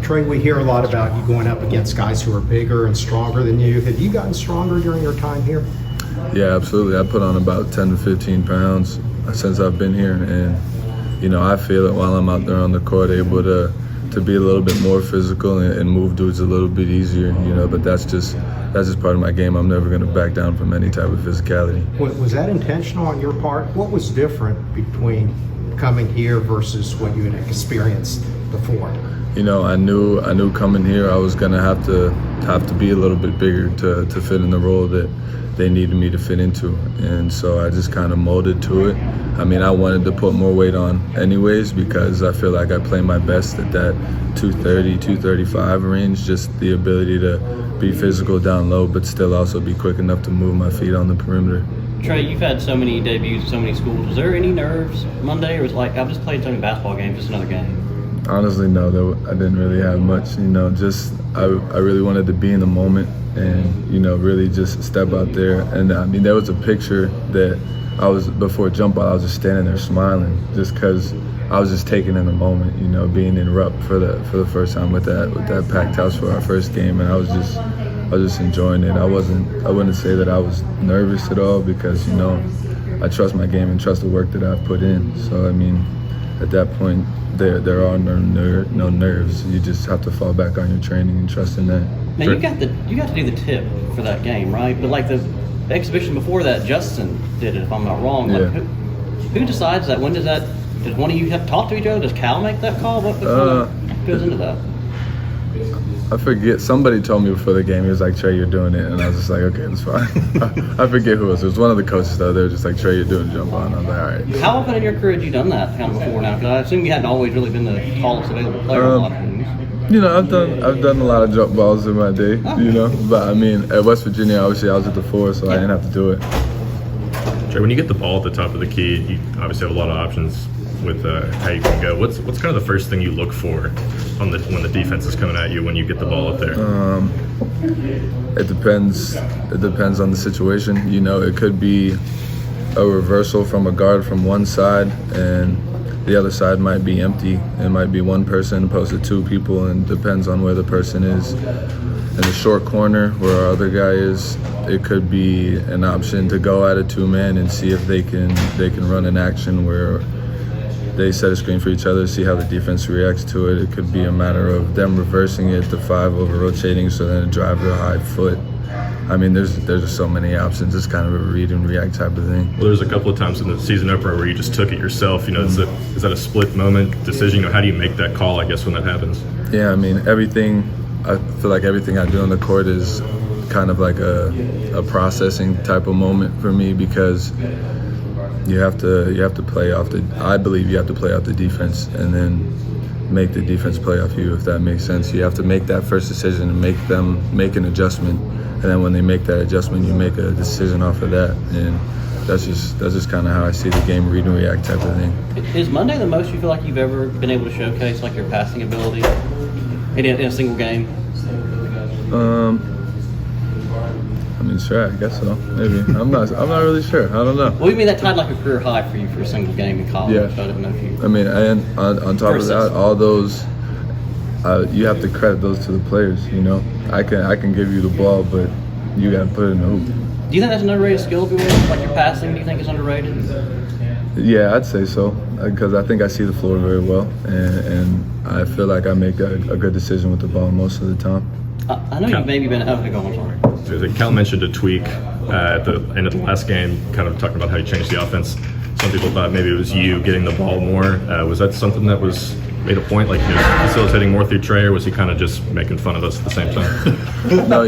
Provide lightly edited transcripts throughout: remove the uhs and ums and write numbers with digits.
Trey, we hear a lot about you going up against guys who are bigger and stronger than you. Have you gotten stronger during your time here? Yeah, absolutely. I put on about 10 to 15 pounds since I've been here, and I feel it while I'm out there on the court, able to be a little bit more physical and move dudes a little bit easier. But that's just part of my game. I'm never going to back down from any type of physicality. Was that intentional on your part? What was different between coming here versus what you had experienced before? I knew coming here I was going to have to be a little bit bigger to fit in the role that they needed me to fit into, and so I just kind of molded to it. I wanted to put more weight on anyways because I feel like I play my best at that 230, 235 range, just the ability to be physical down low but still also be quick enough to move my feet on the perimeter. Trey, you've had so many debuts at so many schools. Was there any nerves Monday, or was it like, I've just played so many basketball games, just another game? Honestly, no, I didn't really have much. I really wanted to be in the moment and, really just step out there. And there was a picture that before jump ball, I was just standing there smiling just because I was just taking in the moment, being in Rupp for the first time with that packed house for our first game. And I was just enjoying it. I wouldn't say that I was nervous at all because, I trust my game and trust the work that I've put in. So, at that point, there are no nerves. You just have to fall back on your training and trust in that. Now you got to do the tip for that game, right? But like the exhibition before that, Justin did it, if I'm not wrong. Like, yeah. Who decides that? When does that? Does one of you have to talk to each other? Does Cal make that call? What kind of goes into that? I forget. Somebody told me before the game, he was like, Trey, you're doing it. And I was just like, okay, that's fine. I forget who it was. It was one of the coaches, though. They were just like, Trey, you're doing jump on. I was like, all right. How often in your career had you done that kind of before now? Because I assume you hadn't always really been the tallest available player on a lot of things. I've done a lot of jump balls in my day, But, at West Virginia, obviously, I was at the 4, so I didn't have to do it. Trey, when you get the ball at the top of the key, you obviously have a lot of options with how you can go. What's kind of the first thing you look for when the defense is coming at you when you get the ball up there? It depends. It depends on the situation. It could be a reversal from a guard from one side, and the other side might be empty. It might be one person opposed to two people, and it depends on where the person is. In the short corner where our other guy is, it could be an option to go at a two-man and see if they can run an action where they set a screen for each other, see how the defense reacts to it. It could be a matter of them reversing it to 5 over rotating, so then a drive to a high foot. There's just so many options. It's kind of a read and react type of thing. Well, there's a couple of times in the season opener where you just took it yourself. Is that a split moment decision? How do you make that call, I guess, when that happens? Yeah, I feel like everything I do on the court is kind of like a processing type of moment for me because you have to play off I believe you have to play off the defense and then make the defense play off you, if that makes sense. You have to make that first decision and make them make an adjustment, and then when they make that adjustment, you make a decision off of that. And that's just kind of how I see the game, read and react type of thing. Is Monday the most you feel like you've ever been able to showcase like your passing ability in a single game? Sure, I guess so. Maybe. I'm not really sure. I don't know. Well, you mean that tied like a career high for you for a single game in college? Yeah. So I didn't know if you. And on top of that, all those, you have to credit those to the players. I can give you the ball, but you got to put it in the hoop. Do you think that's an underrated skill of yours? Like your passing, do you think is underrated? Yeah, I'd say so, because I think I see the floor very well, and I feel like I make a good decision with the ball most of the time. I know you've maybe been out to go on. Sorry. Cal mentioned a tweak at the end of the last game, kind of talking about how you changed the offense. Some people thought maybe it was you getting the ball more. Was that something that was made a point, like facilitating more through Trey, or was he kind of just making fun of us at the same time? No,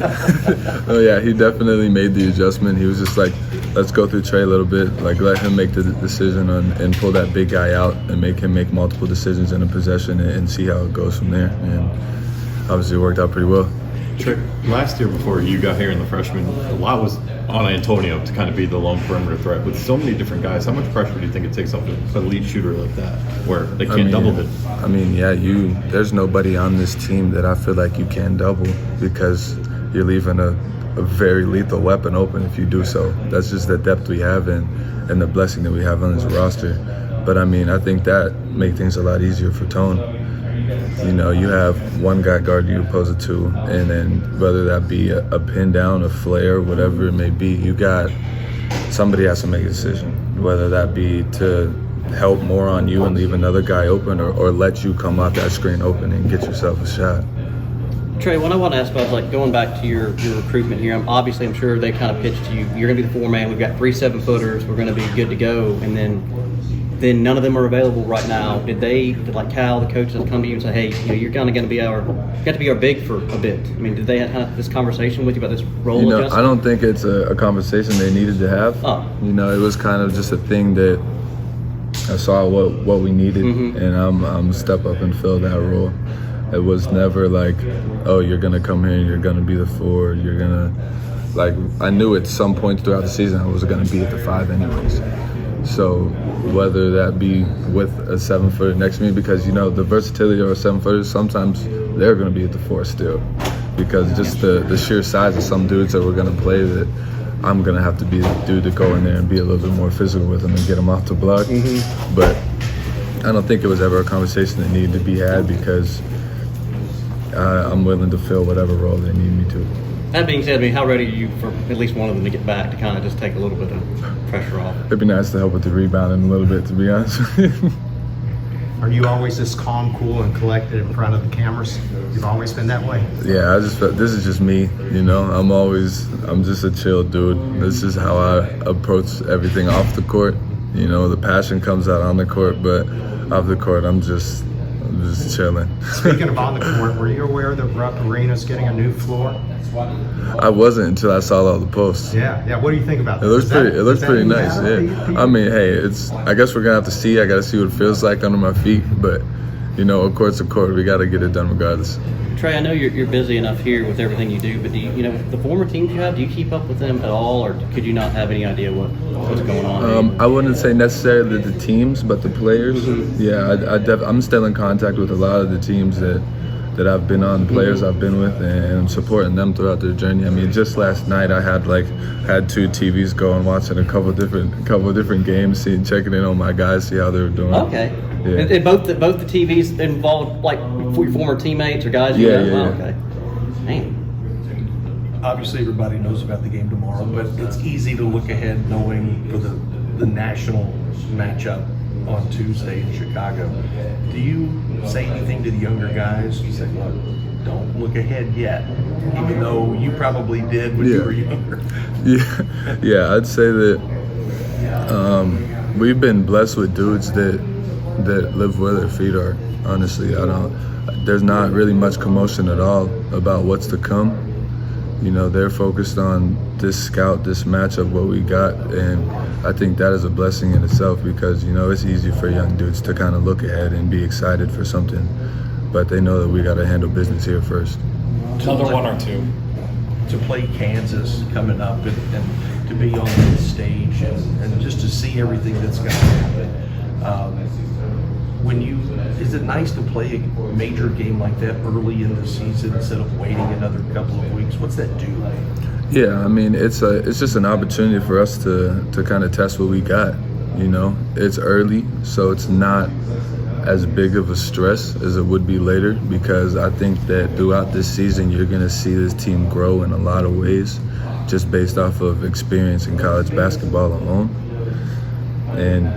yeah, he definitely made the adjustment. He was just like, let's go through Trey a little bit, like let him make the decision and pull that big guy out and make him make multiple decisions in a possession and see how it goes from there. And obviously it worked out pretty well. Trey, last year before you got here in the freshman, a lot was on Antonio to kind of be the lone perimeter threat. With so many different guys, how much pressure do you think it takes off an elite shooter like that, where they can't double it? There's nobody on this team that I feel like you can double, because you're leaving a very lethal weapon open if you do so. That's just the depth we have and the blessing that we have on this roster. But I think that makes things a lot easier for Tone. you know, you have one guy guarding you opposed to two, and then whether that be a pin down, a flare, whatever it may be, you got somebody has to make a decision, whether that be to help more on you and leave another guy open, or let you come off that screen open and get yourself a shot. Trey, what I want to ask about is like going back to your recruitment here. I'm sure they kind of pitched to you. You're going to be the 4-man. We've got 3 7-footers. We're going to be good to go. And then none of them are available right now. Did like Cal, the coaches, come to you and say, hey, you know, you're kind of going to be our big for a bit? I mean, did they have this conversation with you about this role adjustment? I don't think it's a conversation they needed to have. Oh. You know, it was kind of just a thing that I saw what we needed, and I'm step up and fill that role. It was never like, oh, you're gonna come here and you're gonna be the 4. You're gonna, like, I knew at some point throughout the season I was gonna be at the 5 anyways. So whether that be with a 7-footer next to me, because you know the versatility of a 7-footer, sometimes they're gonna be at the 4 still, because just the sheer size of some dudes that we're gonna play, that I'm gonna have to be the dude to go in there and be a little bit more physical with them and get them off the block. But I don't think it was ever a conversation that needed to be had, because I'm willing to fill whatever role they need me to. That being said, I mean, how ready are you for at least one of them to get back to kind of just take a little bit of pressure off? It'd be nice to help with the rebounding a little bit, to be honest with you. Are you always this calm, cool, and collected in front of the cameras? You've always been that way? Yeah, I just felt this is just me, you know. I'm just a chill dude. This is how I approach everything off the court. You know, the passion comes out on the court, but off the court, I'm just chilling. Speaking of on the court, were you aware that Rupp Arena's getting a new floor? I wasn't until I saw all the posts. Yeah. What do you think about that? It looks pretty nice. reality? Yeah. I mean, hey, I guess we're gonna have to see. I gotta see what it feels like under my feet. But you know, a court's a court. We gotta get it done regardless. Trey, I know you're busy enough here with everything you do, but do you know the former teams you have? Do you keep up with them at all, or could you not have any idea what's going on? I wouldn't say necessarily the teams, but the players. Yeah, I'm still in contact with a lot of the teams that I've been on, the players I've been with, and I'm supporting them throughout their journey. I mean, just last night I had 2 TVs going, watching a couple different games, checking in on my guys, see how they were doing. Okay. Yeah. And both the TVs involved like your former teammates or guys you know? Yeah. Oh, okay. Man. Obviously, everybody knows about the game tomorrow, but it's easy to look ahead knowing for the national matchup on Tuesday in Chicago. Do you say anything to the younger guys? You say, look, don't look ahead yet, even though you probably did when you were younger. Yeah, I'd say that we've been blessed with dudes that live where their feet are. Honestly, there's not really much commotion at all about what's to come. You know, they're focused on this matchup, what we got, and I think that is a blessing in itself, because, you know, it's easy for young dudes to kind of look ahead and be excited for something, but they know that we got to handle business here first. Another 1 or 2. To play Kansas coming up and to be on that stage and just to see everything that's going to happen. Is it nice to play a major game like that early in the season instead of waiting another couple of weeks? What's that do? Yeah, I mean, it's just an opportunity for us to kind of test what we got. You know, it's early, so it's not as big of a stress as it would be later, because I think that throughout this season you're going to see this team grow in a lot of ways, just based off of experience in college basketball alone. And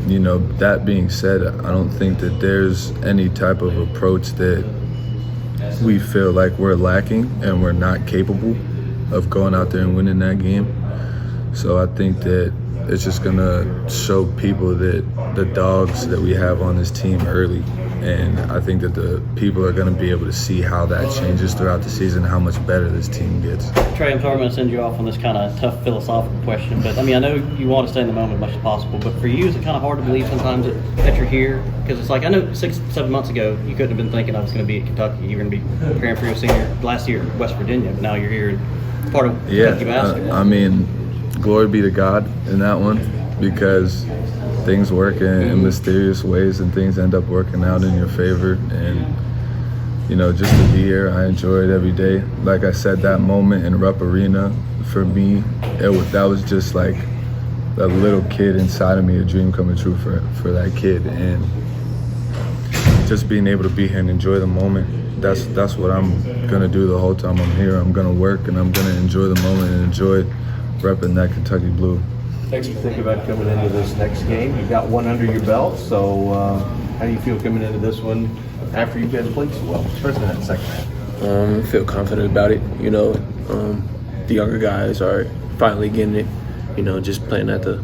you know, that being said, I don't think that there's any type of approach that we feel like we're lacking and we're not capable of going out there and winning that game. So I think that it's just gonna show people that the dogs that we have on this team early, and I think that the people are gonna be able to see how that changes throughout the season, how much better this team gets. Trey, I'm sorry I'm going to send you off on this kind of tough philosophical question, but I mean, I know you want to stay in the moment as much as possible, but for you, is it kind of hard to believe sometimes that you're here? Because it's like, I know 6-7 months ago, you couldn't have been thinking I was going to be at Kentucky. You were going to be preparing for your senior last year at West Virginia, but now you're here and part of Kentucky basketball. I mean, glory be to God in that one, because things work in mysterious ways and things end up working out in your favor. And you know, just to be here, I enjoy it every day. Like I said, that moment in Rupp Arena, for me, that was just like a little kid inside of me, a dream coming true for that kid. And just being able to be here and enjoy the moment. That's what I'm gonna do the whole time I'm here. I'm gonna work and I'm gonna enjoy the moment and enjoy repping that Kentucky blue. Next, you think about coming into this next game. You got one under your belt, so how do you feel coming into this one after you guys played so well, especially in that second half? Feel confident about it. You know, the younger guys are finally getting it. You know, just playing at the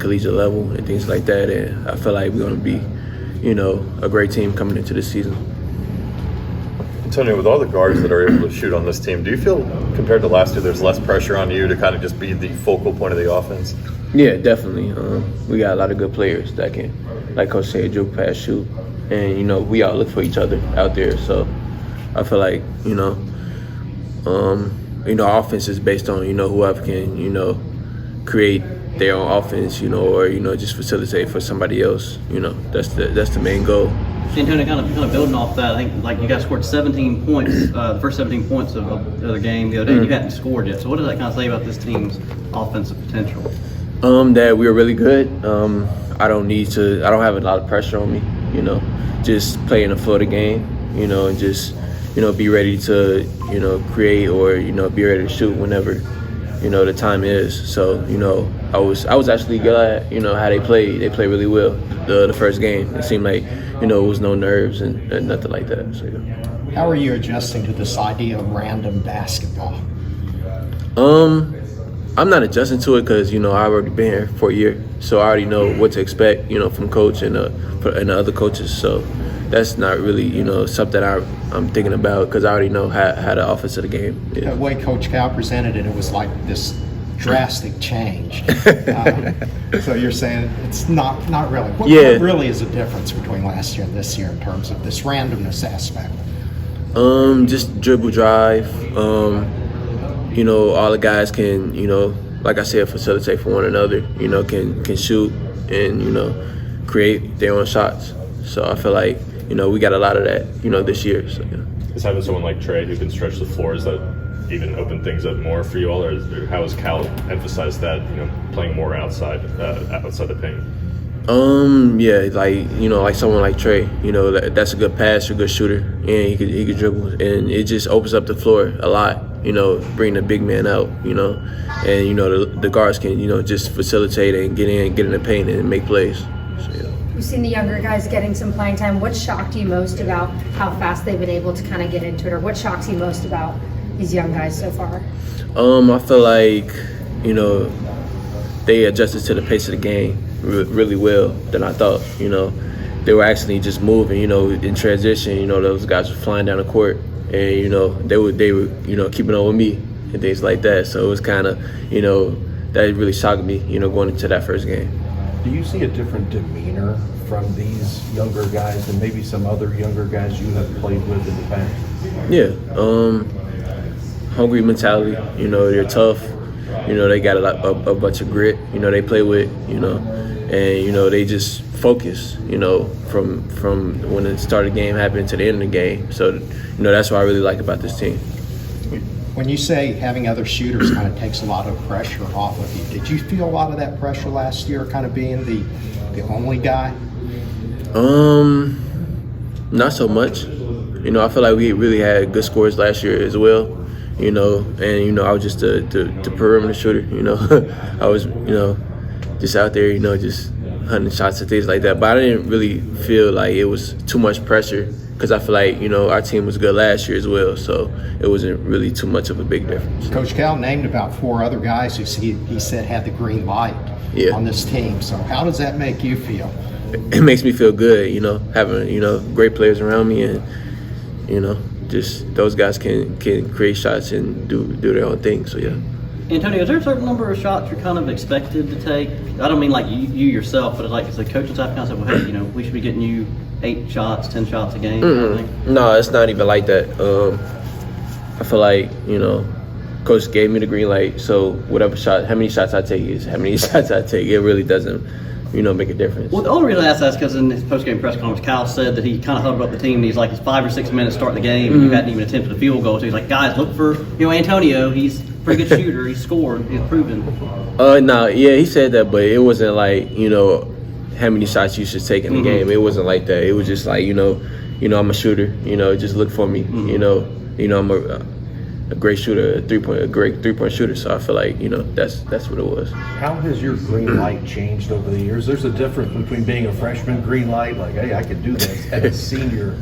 collegiate level and things like that. And I feel like we're going to be, you know, a great team coming into this season. Antonio, with all the guards that are able to shoot on this team, do you feel, compared to last year, there's less pressure on you to kind of just be the focal point of the offense? Yeah, definitely. We got a lot of good players that can, like Coach said, dribble, pass, shoot. And, you know, we all look for each other out there. So I feel like, our offense is based on, whoever can, create their own offense, or, just facilitate for somebody else. That's the main goal. Antonio, kind of building off that, I think like you guys scored 17 points, the first 17 points of the other game the other day. You hadn't scored yet. So what does that kind of say about this team's offensive potential? That we are really good. I don't have a lot of pressure on me, just playing the flow of the game, and just, be ready to, create or, be ready to shoot whenever, the time is. So, I was actually glad, how they played. They played really well the first game. It seemed like, it was no nerves and nothing like that. So, yeah. How are you adjusting to this idea of random basketball? I'm not adjusting to it because, I've already been here for a year. So I already know what to expect, from coach and the other coaches. So that's not really, something I'm thinking about because I already know how the offense of the game is. The way Coach Cal presented it, it was like this drastic change. So you're saying it's not really. What really is the difference between last year and this year in terms of this randomness aspect? Just dribble, drive. All the guys can, like I said, facilitate for one another. Can shoot and create their own shots. So I feel like we got a lot of that this year. So, yeah. Is having someone like Trey who can stretch the floor, is that even open things up more for you all, or how has Cal emphasized that, playing more outside the paint? Yeah, like someone like Trey, that's a good passer, good shooter, and he could dribble, and it just opens up the floor a lot, bring the big man out, and the guards can, just facilitate and get in the paint and make plays. So, yeah. We've seen the younger guys getting some playing time. What shocked you most about how fast they've been able to kind of get into it, or what shocks you most about these young guys so far? I feel like, they adjusted to the pace of the game really well than I thought. They were actually just moving, in transition. Those guys were flying down the court, and they were keeping up with me and things like that. So it was kind of, that really shocked me, going into that first game. Do you see a different demeanor from these younger guys than maybe some other younger guys you have played with in the past? Yeah, hungry mentality. They're tough. They got a bunch of grit. They play with. And they just focus. From when the start of the game happened to the end of the game. So that's what I really like about this team. When you say having other shooters kind of takes a lot of pressure off of you, did you feel a lot of that pressure last year, kind of being the only guy? Not so much. I feel like we really had good scores last year as well. And I was just the perimeter shooter. I was just out there, just hunting shots and things like that. But I didn't really feel like it was too much pressure because I feel like our team was good last year as well, so it wasn't really too much of a big difference. Coach Cal named about 4 other guys who he said had the green light on this team. So how does that make you feel? It makes me feel good, having great players around me and just those guys can create shots and do their own thing. So yeah. Antonio, is there a certain number of shots you're kind of expected to take? I don't mean like you yourself, but like it's the coaching staff kind of said, well, hey, we should be getting you 8 shots, 10 shots a game. Mm-hmm. No, it's not even like that. I feel like coach gave me the green light, so whatever shot, how many shots I take is how many shots I take. It really doesn't make a difference. Well, the only reason I asked that is because in his post-game press conference, Kyle said that he kind of huddled up the team, and he's like, it's 5 or 6 minutes starting the game, and you hadn't even attempted a field goal. So he's like, guys, look for Antonio. He's a pretty good shooter. He's scored. He's proven. No, yeah, he said that, but it wasn't like how many shots you should take in the game. It wasn't like that. It was just like, I'm a shooter. Just look for me. I'm a great shooter, a great three-point shooter. So I feel like, that's what it was. How has your green light changed over the years? There's a difference between being a freshman green light, like, hey, I can do this, and a senior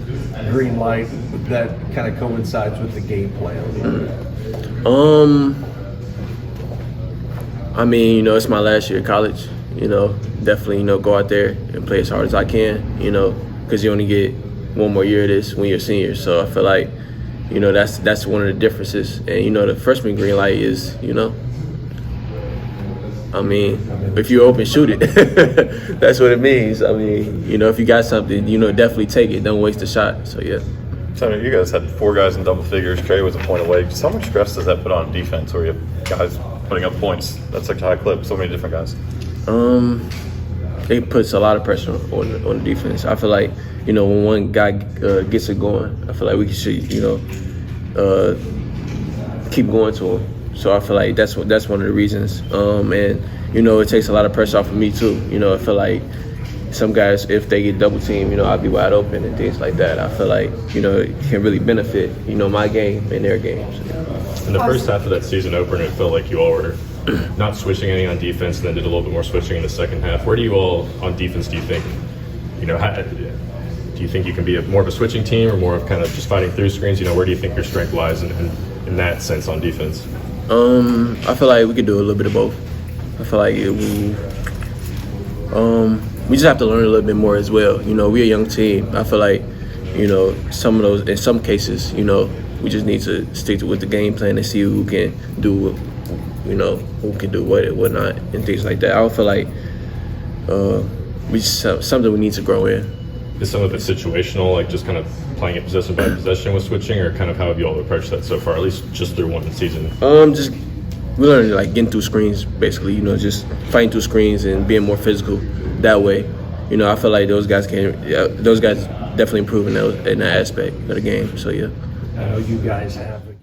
green light that kind of coincides with the game plan. I mean, it's my last year of college. Definitely, go out there and play as hard as I can, because you only get one more year of this when you're a senior. So I feel like, that's one of the differences. And, the freshman green light is, if you open, shoot it. That's what it means. If you got something, definitely take it. Don't waste a shot. So, yeah. So you guys had 4 guys in double figures. Trey was a point away. Just how much stress does that put on defense where you have guys putting up points? That's such a high clip, so many different guys. It puts a lot of pressure on the defense. I feel like, when one guy gets it going, I feel like we should, keep going to him. So I feel like that's one of the reasons. And, it takes a lot of pressure off of me too. I feel like some guys, if they get double teamed, I'll be wide open and things like that. I feel like, it can really benefit, my game and their games. In the first half of that season opener, it felt like you all were not switching any on defense and then did a little bit more switching in the second half. Where do you all, on defense, do you think, do you think you can be more of a switching team or more of kind of just fighting through screens? Where do you think your strength lies in that sense on defense? I feel like we could do a little bit of both. I feel like we just have to learn a little bit more as well. We're a young team. I feel like, some of those, in some cases, we just need to stick with the game plan and see who can do, who can do what not, and things like that. I don't feel like we just have something we need to grow in. Is some of it situational, like just kind of playing it possession by possession with switching, or kind of how have you all approached that so far, at least just through one season? We learned like getting through screens, basically. Just fighting through screens and being more physical that way. I feel like those guys definitely improve in that aspect of the game. So yeah. I know you guys have